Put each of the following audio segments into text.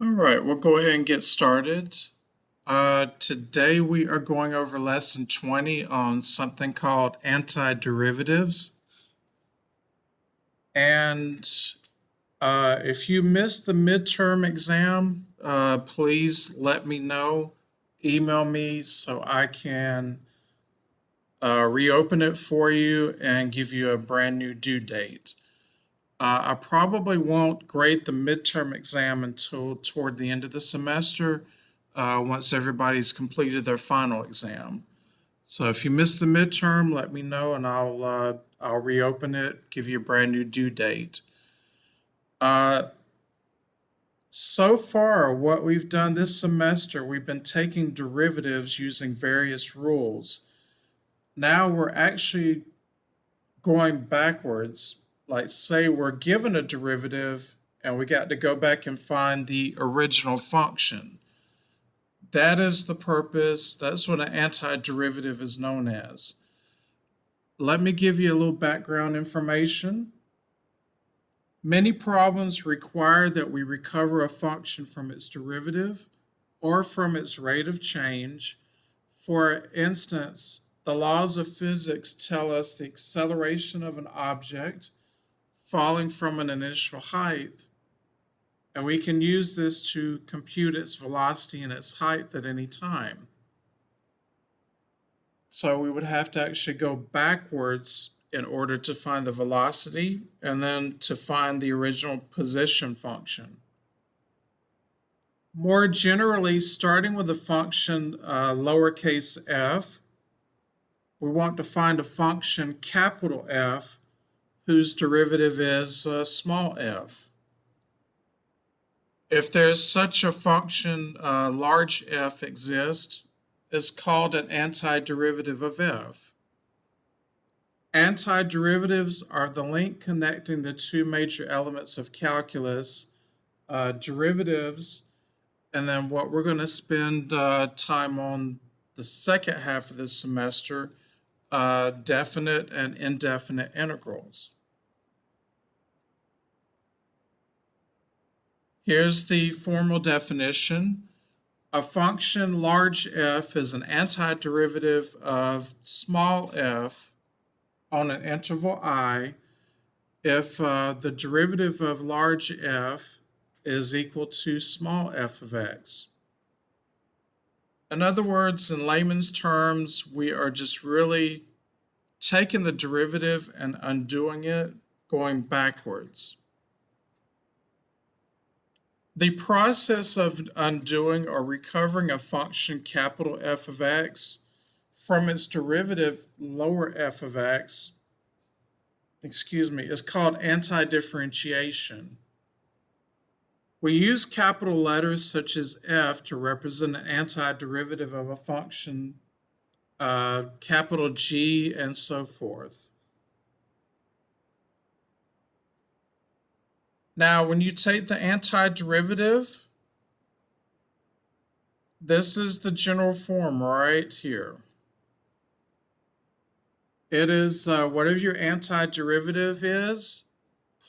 All right, we'll go ahead and get started. Today we are going over lesson 20 on something called antiderivatives. And if you missed the midterm exam, please let me know. Email me so I can reopen it for you and give you a brand new due date. I probably won't grade the midterm exam until toward the end of the semester, once everybody's completed their final exam. So if you missed the midterm, let me know and I'll reopen it, give you a brand new due date. Uh, so far, what we've done this semester, we've been taking derivatives using various rules. Now we're actually going backwards. Like, say we're given a derivative and we got to go back and find the original function. That is the purpose. That's what an antiderivative is known as. Let me give you a little background information. Many problems require that we recover a function from its derivative or from its rate of change. For instance, the laws of physics tell us the acceleration of an object falling from an initial height, and we can use this to compute its velocity and its height at any time. So we would have to actually go backwards in order to find the velocity and then to find the original position function. More generally, starting with the function lowercase f, we want to find a function capital F whose derivative is small f. If there's such a function, large f exists, it's called an antiderivative of f. Antiderivatives are the link connecting the two major elements of calculus, derivatives, and then what we're going to spend time on the second half of this semester, definite and indefinite integrals. Here's the formal definition. A function large f is an antiderivative of small f on an interval I if the derivative of large f is equal to small f of x. In other words, in layman's terms, we are just really taking the derivative and undoing it, going backwards. The process of undoing or recovering a function capital F of x from its derivative lower f of x, is called antidifferentiation. We use capital letters such as f to represent an antiderivative of a function, capital G, and so forth. Now, when you take the antiderivative, this is the general form right here. It is whatever your antiderivative is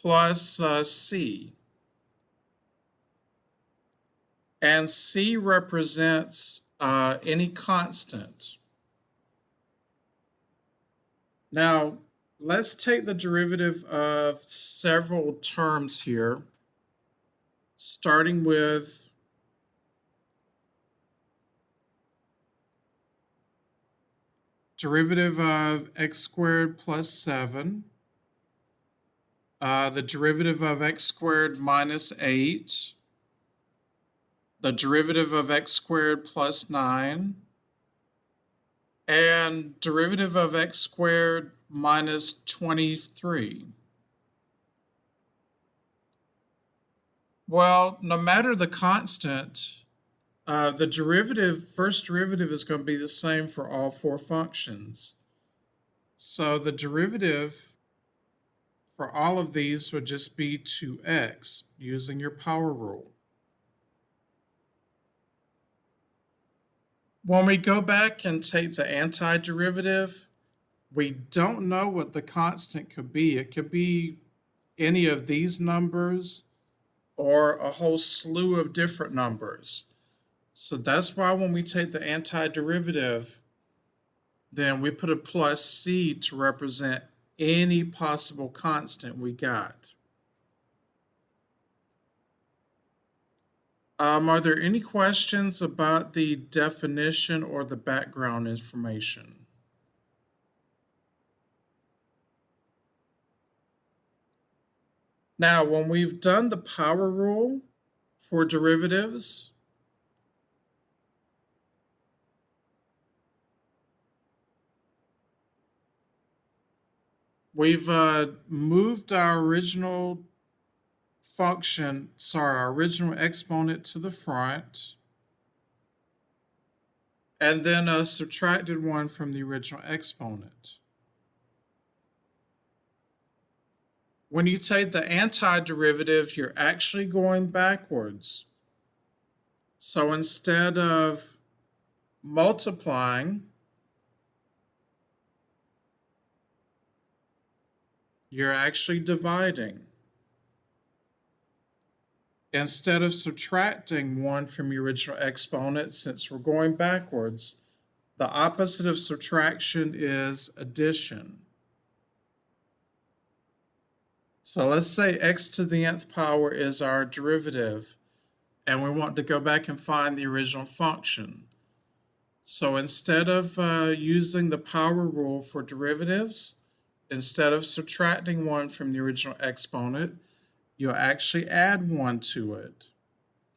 plus c. And c represents any constant. Now, let's take the derivative of several terms here, starting with derivative of x squared plus 7, the derivative of x squared minus 8, the derivative of x squared plus 9, and derivative of x squared minus 23. Well, no matter the constant, the first derivative is going to be the same for all four functions. So the derivative for all of these would just be 2x using your power rule. When we go back and take the antiderivative, we don't know what the constant could be. It could be any of these numbers, or a whole slew of different numbers. So that's why when we take the antiderivative, then we put a plus c to represent any possible constant we got. Are there any questions about the definition or the background information? Now, when we've done the power rule for derivatives, we've moved our original our original exponent to the front, and then subtracted one from the original exponent. When you take the antiderivative, you're actually going backwards. So instead of multiplying, you're actually dividing. Instead of subtracting 1 from your original exponent, since we're going backwards, the opposite of subtraction is addition. So let's say x to the nth power is our derivative, and we want to go back and find the original function. So instead of using the power rule for derivatives, instead of subtracting 1 from the original exponent, you'll actually add 1 to it.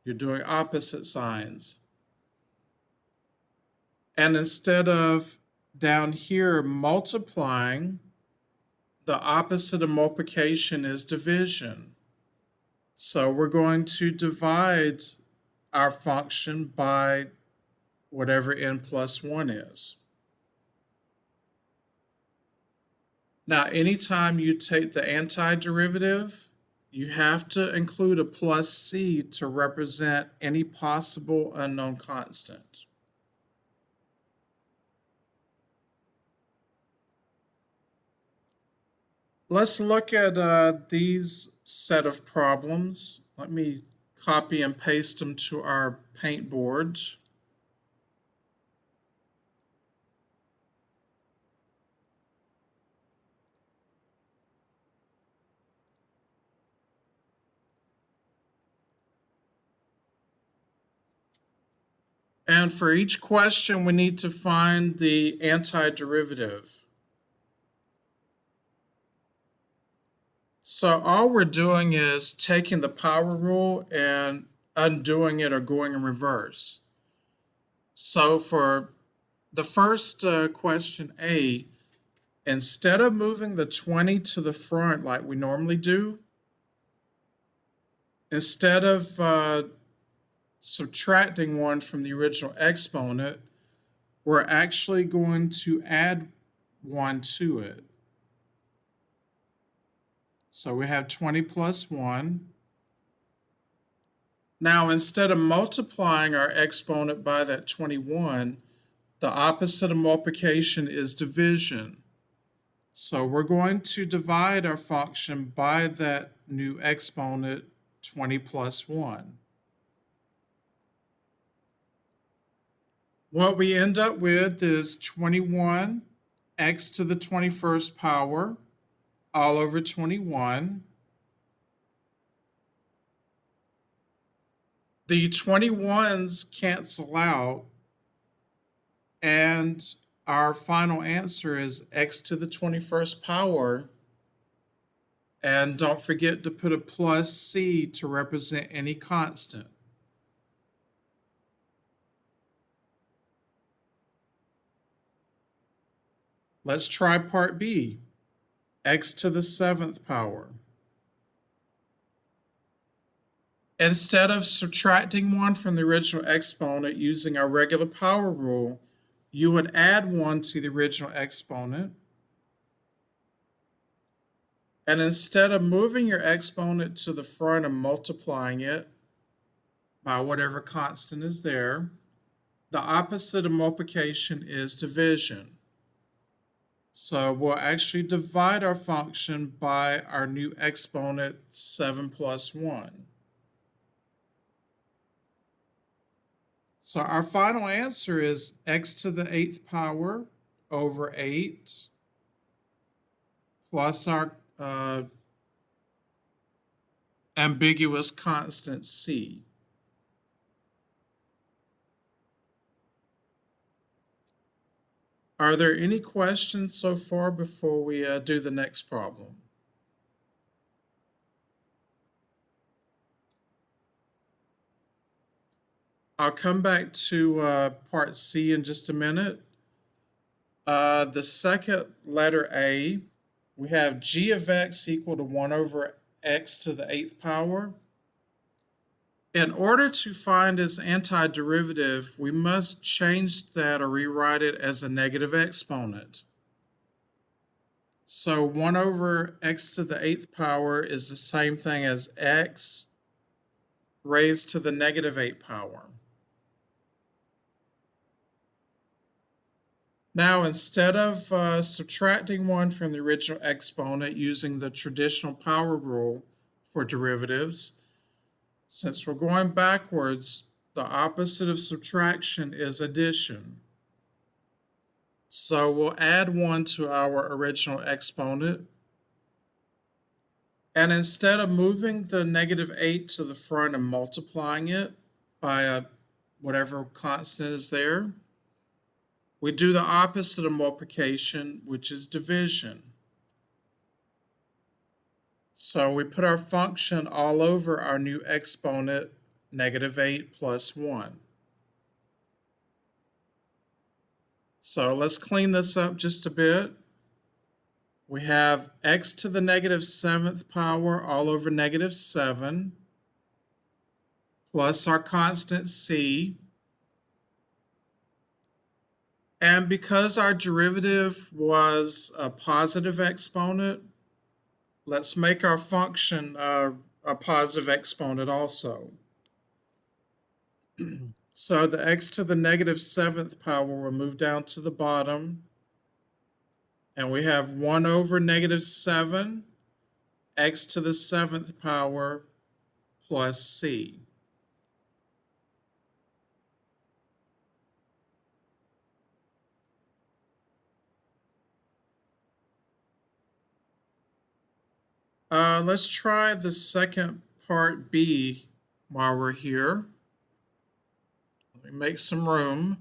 You're doing opposite signs. And instead of down here multiplying, the opposite of multiplication is division. So we're going to divide our function by whatever n plus 1 is. Now, anytime you take the antiderivative, you have to include a plus c to represent any possible unknown constant. Let's look at these set of problems. Let me copy and paste them to our paint board. And for each question, we need to find the antiderivative. So all we're doing is taking the power rule and undoing it or going in reverse. So for the first question A, instead of moving the 20 to the front like we normally do, instead of subtracting 1 from the original exponent, we're actually going to add 1 to it. So we have 20 plus 1. Now, instead of multiplying our exponent by that 21, the opposite of multiplication is division. So we're going to divide our function by that new exponent, 20 plus 1. What we end up with is 21 x to the 21st power all over 21. The 21s cancel out, and our final answer is x to the 21st power. And don't forget to put a plus c to represent any constant. Let's try part B, x to the 7th power. Instead of subtracting 1 from the original exponent using our regular power rule, you would add 1 to the original exponent. And instead of moving your exponent to the front and multiplying it by whatever constant is there, the opposite of multiplication is division. So we'll actually divide our function by our new exponent, 7 plus 1. So our final answer is x to the 8th power over 8 plus our ambiguous constant c. Are there any questions so far before we do the next problem? I'll come back to part C in just a minute. The second letter A, we have g of x equal to 1 over x to the 8th power. In order to find its antiderivative, we must change that or rewrite it as a negative exponent. So 1 over x to the 8th power is the same thing as x raised to the negative 8th power. Now, instead of subtracting 1 from the original exponent using the traditional power rule for derivatives, since we're going backwards, the opposite of subtraction is addition. So we'll add 1 to our original exponent. And instead of moving the negative 8 to the front and multiplying it by whatever constant is there, we do the opposite of multiplication, which is division. So we put our function all over our new exponent, negative 8 plus 1. So let's clean this up just a bit. We have x to the negative 7th power all over negative 7 plus our constant c. And because our derivative was a positive exponent, let's make our function a positive exponent also. So the x to the negative 7th power will move down to the bottom. And we have 1 over negative 7, x to the 7th power plus c. Let's try the second part B while we're here. Let me make some room.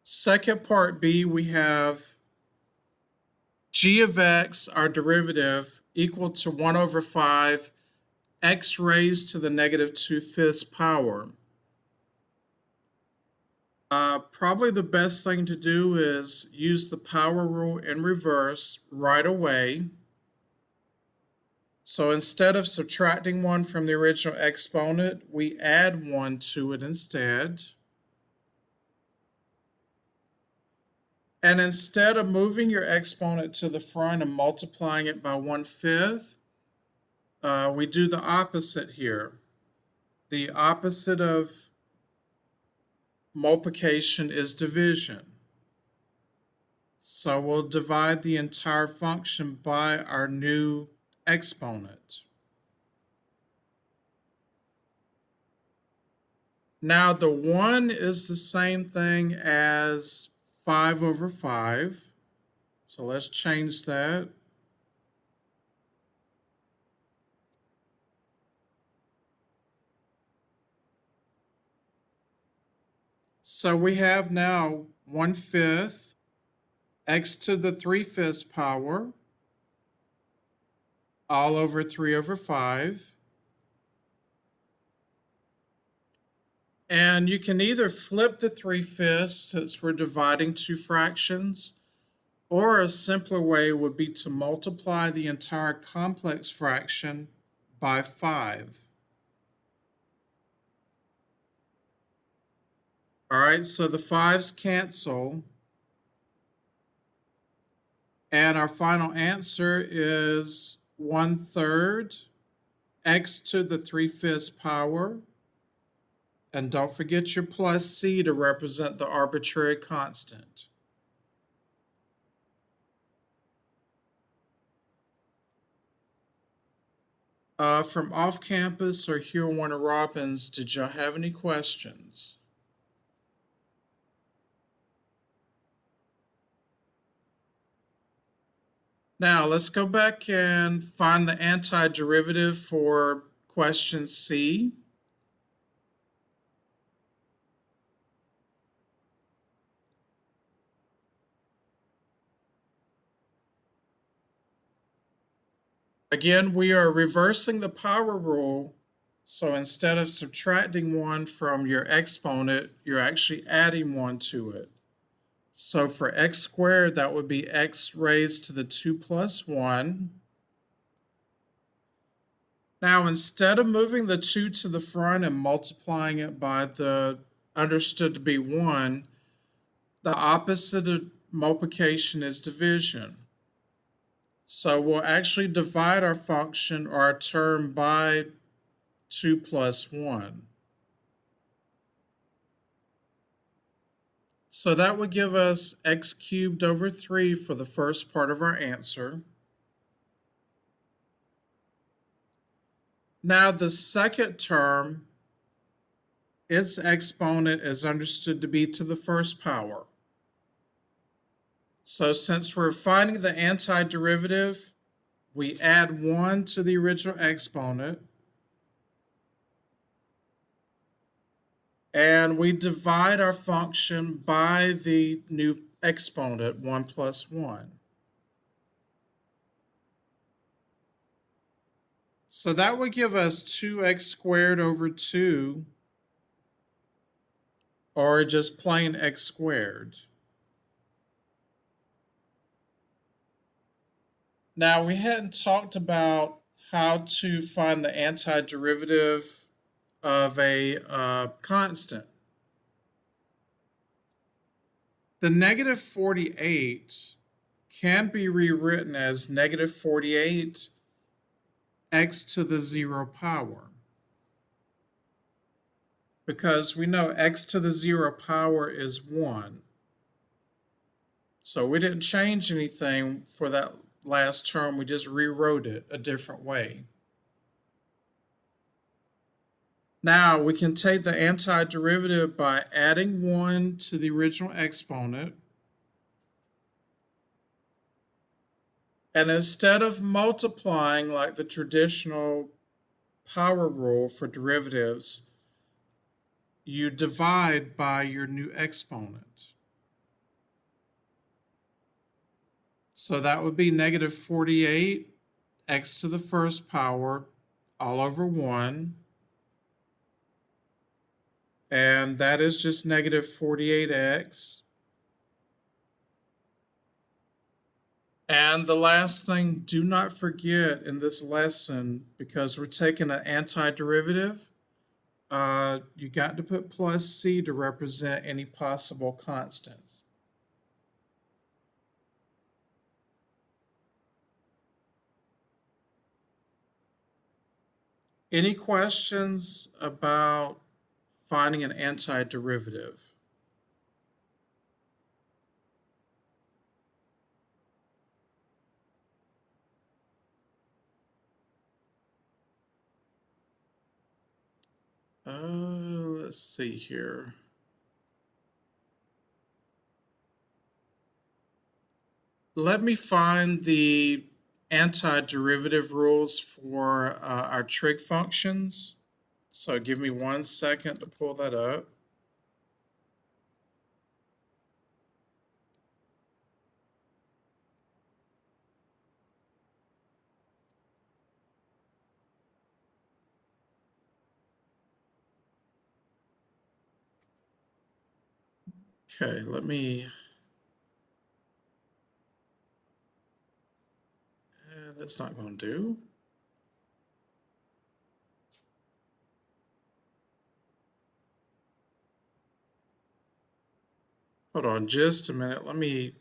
Second part B, we have g of x, our derivative, equal to 1 over 5 x raised to the negative 2/5 power. Probably the best thing to do is use the power rule in reverse right away. So instead of subtracting 1 from the original exponent, we add 1 to it instead. And instead of moving your exponent to the front and multiplying it by 1/5, we do the opposite here. The opposite of multiplication is division. So we'll divide the entire function by our new exponent. Now the 1 is the same thing as 5 over 5. So let's change that. So we have now 1/5 x to the 3/5 power all over 3 over 5. And you can either flip the 3/5 since we're dividing two fractions, or a simpler way would be to multiply the entire complex fraction by 5. All right, so the 5's cancel. And our final answer is 1/3 x to the 3/5 power. And don't forget your plus c to represent the arbitrary constant. From off campus or here in Warner Robins, did y'all have any questions? Now let's go back and find the antiderivative for question C. Again, we are reversing the power rule. So instead of subtracting 1 from your exponent, you're actually adding 1 to it. So for x squared, that would be x raised to the 2 plus 1. Now, instead of moving the 2 to the front and multiplying it by the understood to be 1, the opposite of multiplication is division. So we'll actually divide our function or our term by 2 plus 1. So that would give us x cubed over 3 for the first part of our answer. Now the second term, its exponent is understood to be to the first power. So since we're finding the antiderivative, we add 1 to the original exponent, and we divide our function by the new exponent, 1 plus 1. So that would give us 2x squared over 2, or just plain x squared. Now, we hadn't talked about how to find the antiderivative of a constant. The negative 48 can be rewritten as negative 48 x to the 0 power, because we know x to the 0 power is 1. So we didn't change anything for that last term, we just rewrote it a different way. Now we can take the antiderivative by adding 1 to the original exponent. And instead of multiplying like the traditional power rule for derivatives, you divide by your new exponent. So that would be negative 48 x to the first power all over 1. And that is just negative 48x. And the last thing, do not forget in this lesson, because we're taking an antiderivative, you got to put plus c to represent any possible constants. Any questions about finding an antiderivative? Let's see here. Let me find the antiderivative rules for our trig functions. So give me 1 second to pull that up. Okay, that's not going to do. Hold on just a minute. Let me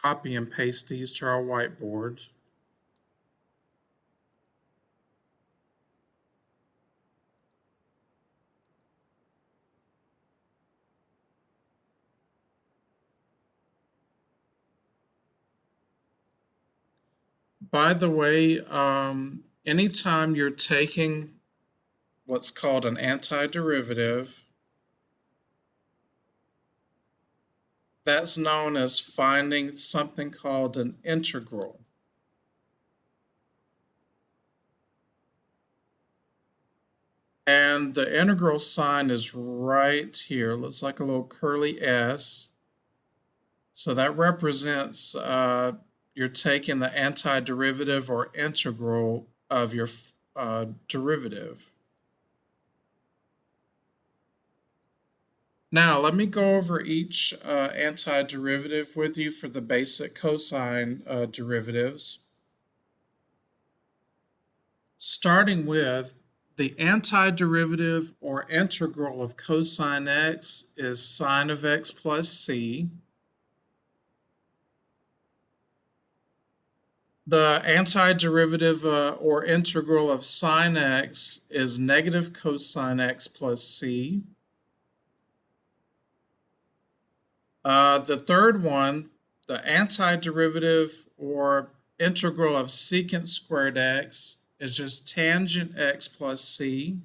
copy and paste these to our whiteboard. By the way, Anytime you're taking what's called an antiderivative, that's known as finding something called an integral. And the integral sign is right here. It looks like a little curly S. So that represents you're taking the antiderivative or integral of your derivative. Now, let me go over each antiderivative with you for the basic cosine derivatives. Starting with the antiderivative or integral of cosine x is sine of x plus c. The antiderivative or integral of sine x is negative cosine x plus c. The third one, the antiderivative or integral of secant squared x is just tangent x plus c.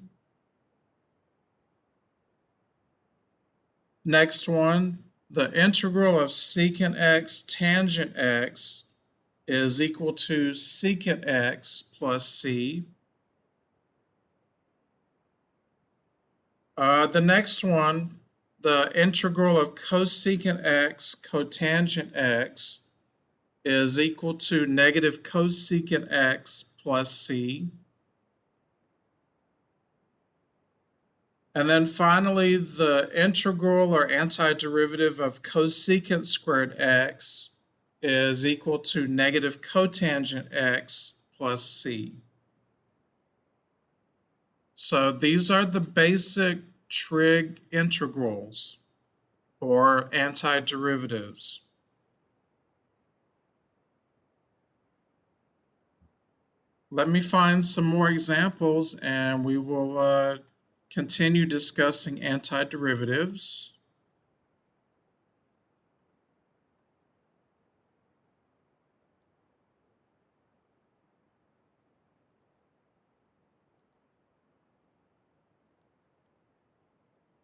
Next one, the integral of secant x tangent x is equal to secant x plus c. The next one, the integral of cosecant x cotangent x is equal to negative cosecant x plus c. And then finally, the integral or antiderivative of cosecant squared x is equal to negative cotangent x plus c. So these are the basic trig integrals or antiderivatives. Let me find some more examples and we will continue discussing antiderivatives.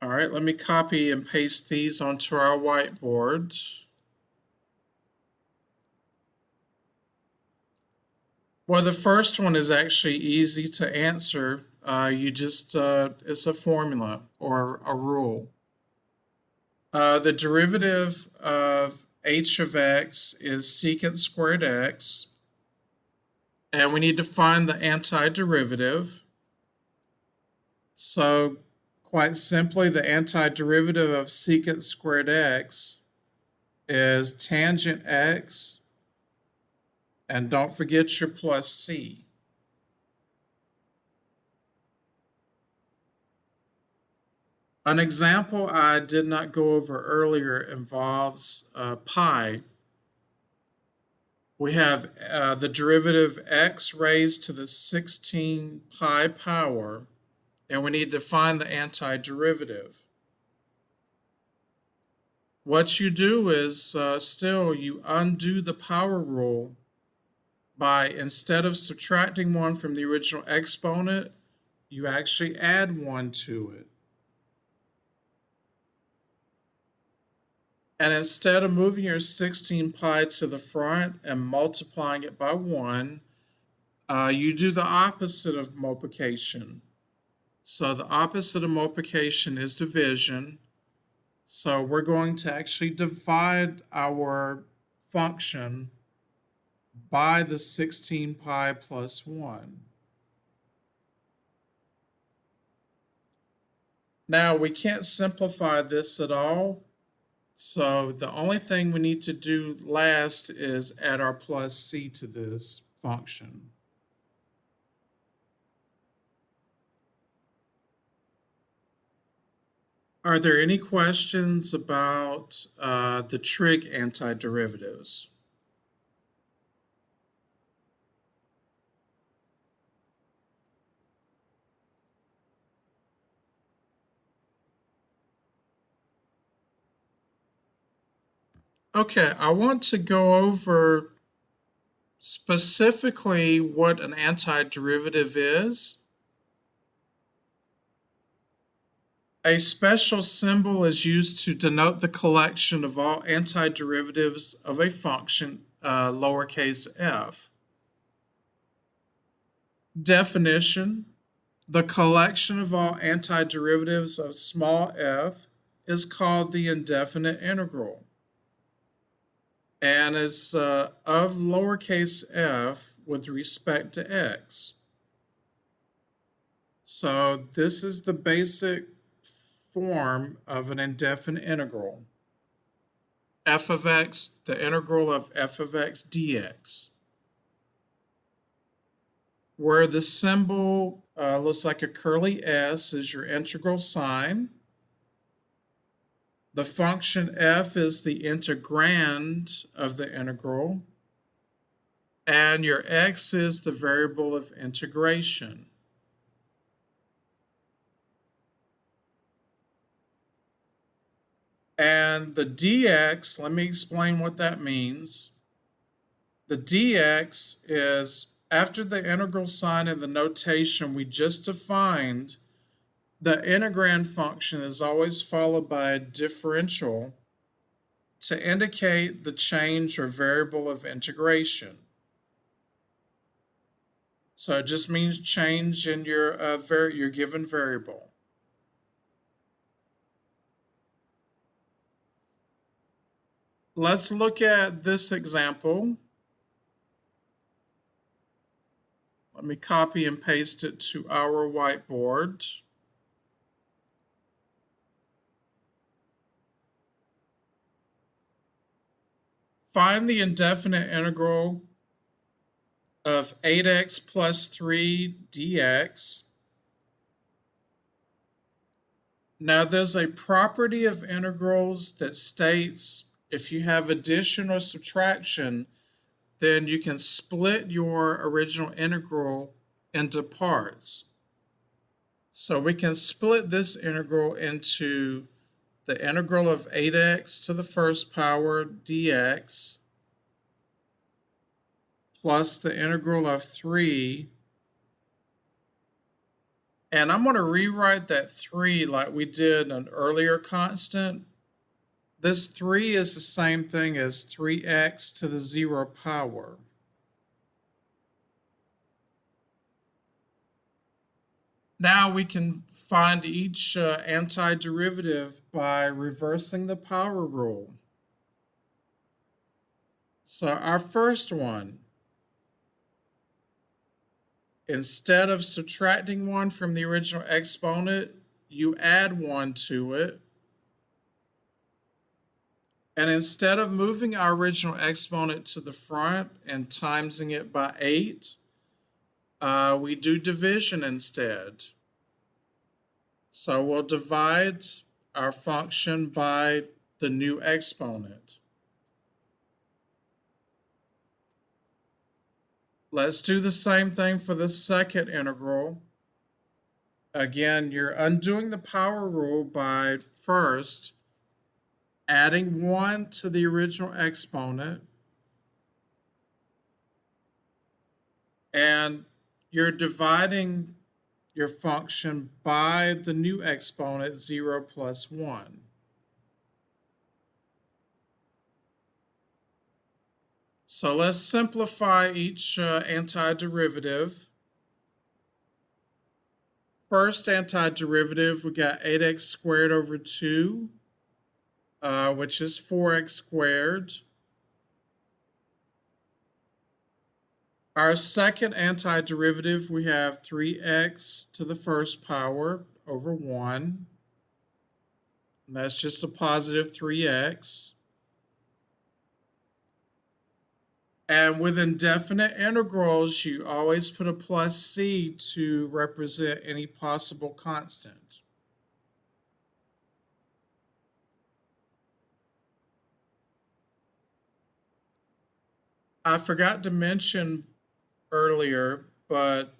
All right, let me copy and paste these onto our whiteboard. Well, the first one is actually easy to answer. It's a formula or a rule. The derivative of h of x is secant squared x, and we need to find the antiderivative. So, quite simply, the antiderivative of secant squared x is tangent x, and don't forget your plus c. An example I did not go over earlier involves pi. We have the derivative x raised to the 16 pi power, and we need to find the antiderivative. What you do is you undo the power rule by, instead of subtracting 1 from the original exponent, you actually add 1 to it. And instead of moving your 16 pi to the front and multiplying it by 1, you do the opposite of multiplication. So the opposite of multiplication is division. So we're going to actually divide our function by the 16 pi plus 1. Now we can't simplify this at all. So the only thing we need to do last is add our plus c to this function. Are there any questions about the trig antiderivatives? Okay, I want to go over Specifically, what an antiderivative is, a special symbol is used to denote the collection of all antiderivatives of a function, lowercase f. Definition: the collection of all antiderivatives of small f is called the indefinite integral and is of lowercase f with respect to x. So this is the basic form of an indefinite integral. F of x, the integral of f of x dx, where the symbol looks like a curly S is your integral sign. The function f is the integrand of the integral, and your x is the variable of integration. And the dx, let me explain what that means. The dx is after the integral sign in the notation we just defined, the integrand function is always followed by a differential to indicate the change or variable of integration. So it just means change in your given variable. Let's look at this example. Let me copy and paste it to our whiteboard. Find the indefinite integral of 8x plus 3 dx. Now, there's a property of integrals that states if you have addition or subtraction, then you can split your original integral into parts. So we can split this integral into the integral of 8x to the first power dx plus the integral of 3. And I'm going to rewrite that 3 like we did an earlier constant. This 3 is the same thing as 3x to the 0 power. Now we can find each antiderivative by reversing the power rule. So our first one, instead of subtracting 1 from the original exponent, you add 1 to it. And instead of moving our original exponent to the front and timesing it by 8, we do division instead. So we'll divide our function by the new exponent. Let's do the same thing for the second integral. Again, you're undoing the power rule by first adding 1 to the original exponent, and you're dividing your function by the new exponent, 0 plus 1. So let's simplify each antiderivative. First antiderivative, we got 8x squared over 2, which is 4x squared. Our second antiderivative, we have 3x to the first power over 1. And that's just a positive 3x. And with indefinite integrals, you always put a plus c to represent any possible constant. I forgot to mention earlier, but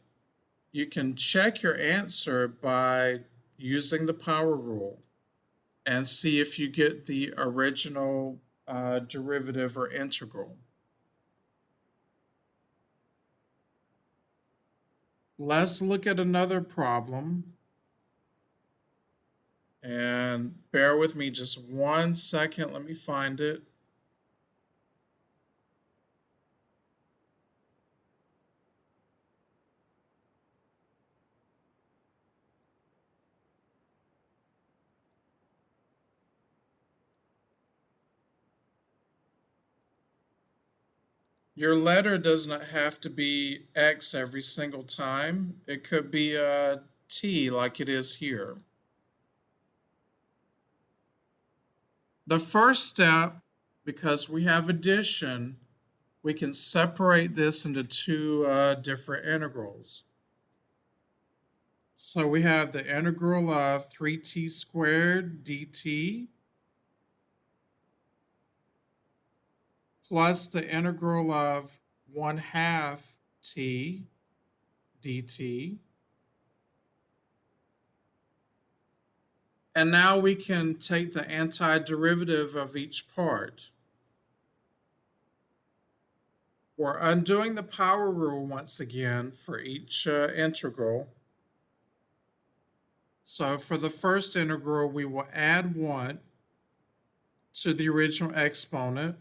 you can check your answer by using the power rule and see if you get the original derivative or integral. Let's look at another problem. And bear with me just 1 second. Let me find it. Your letter does not have to be X every single time. It could be a T like it is here. The first step, because we have addition, we can separate this into two different integrals. So we have the integral of 3t squared dt plus the integral of 1/2 t dt. And now we can take the antiderivative of each part. We're undoing the power rule once again for each integral. So for the first integral, we will add 1 to the original exponent.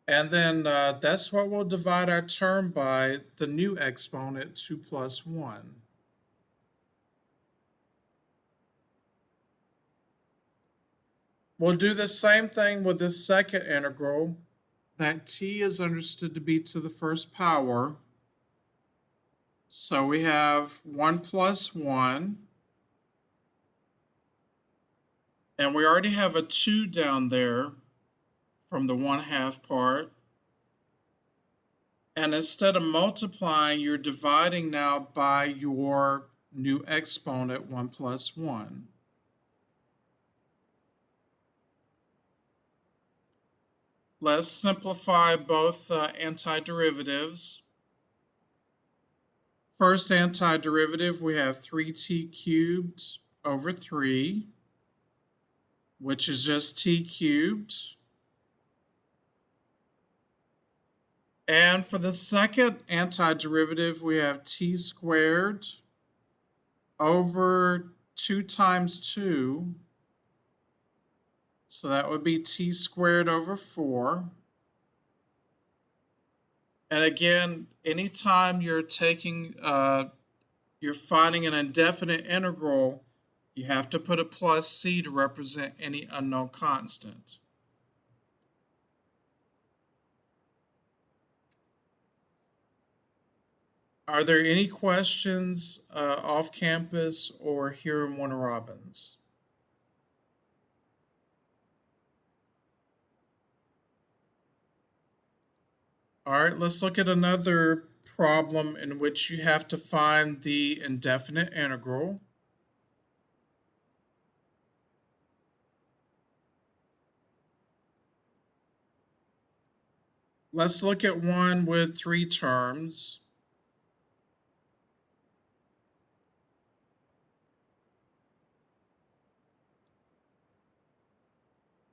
And then that's what we'll divide our term by, the new exponent, 2 plus 1. We'll do the same thing with the second integral. That t is understood to be to the first power. So we have 1 plus 1. And we already have a 2 down there from the 1/2 part. And instead of multiplying, you're dividing now by your new exponent, 1 plus 1. Let's simplify both antiderivatives. First antiderivative, we have 3t cubed over 3, which is just t cubed. And for the second antiderivative, we have t squared over 2 times 2. So that would be t squared over 4. And again, anytime you're you're finding an indefinite integral, you have to put a plus c to represent any unknown constant. Are there any questions off campus or here in Warner Robins? All right, let's look at another problem in which you have to find the indefinite integral. Let's look at one with 3 terms.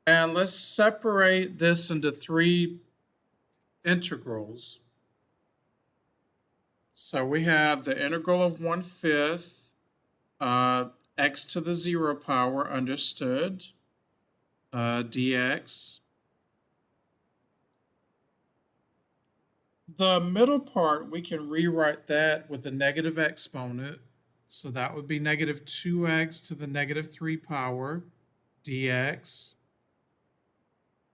And let's separate this into 3 integrals. So we have the integral of 1/5, x to the 0 power, understood, dx. The middle part, we can rewrite that with the negative exponent. So that would be negative 2x to the negative 3 power, dx.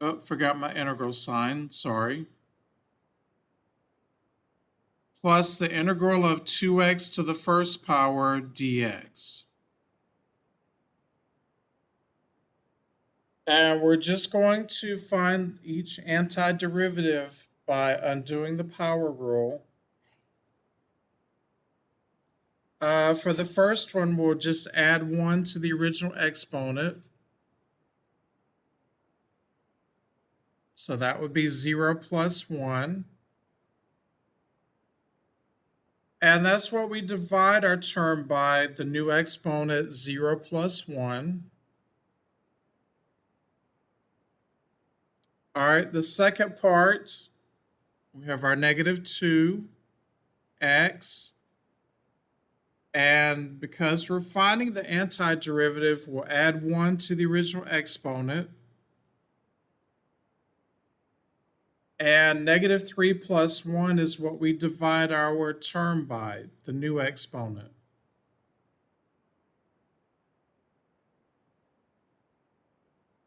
Oh, forgot my integral sign, sorry. Plus the integral of 2x to the first power, dx. And we're just going to find each antiderivative by undoing the power rule. For the first one, we'll just add 1 to the original exponent. So that would be 0 plus 1. And that's what we divide our term by, the new exponent, 0 plus 1. All right, the second part, We have our negative 2x, and because we're finding the antiderivative, we'll add 1 to the original exponent. And negative 3 plus 1 is what we divide our term by, the new exponent.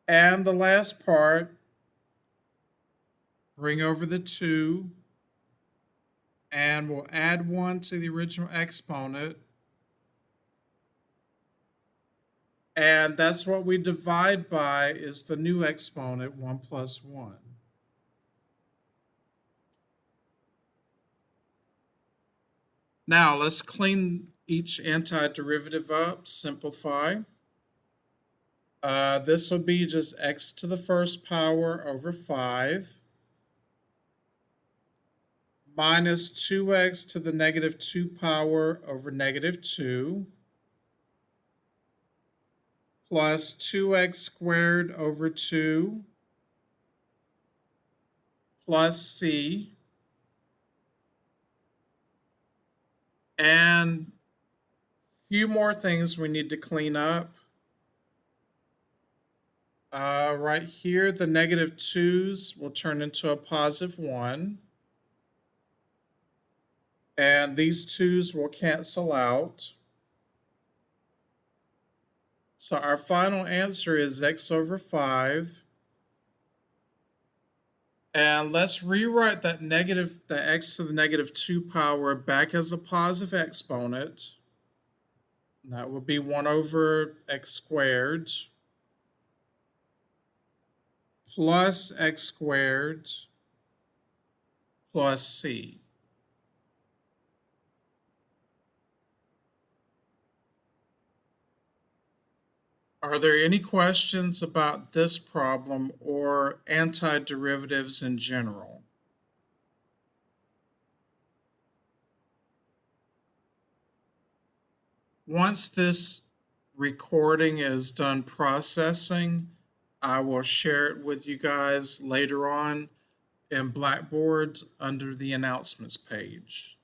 And the last part, bring over the 2, and we'll add 1 to the original exponent. And that's what we divide by, is the new exponent, 1 plus 1. Now let's clean each antiderivative up, simplify. This will be just x to the first power over 5 minus 2x to the negative 2 power over negative 2 plus 2x squared over 2 plus c, and a few more things we need to clean up. Right here, the negative 2's will turn into a positive 1. And these 2's will cancel out. So our final answer is x over 5. And let's rewrite that the x to the negative 2 power back as a positive exponent. That would be 1 over x squared plus x squared plus c. Are there any questions about this problem or antiderivatives in general? Once this recording is done processing, I will share it with you guys later on in Blackboard under the announcements page.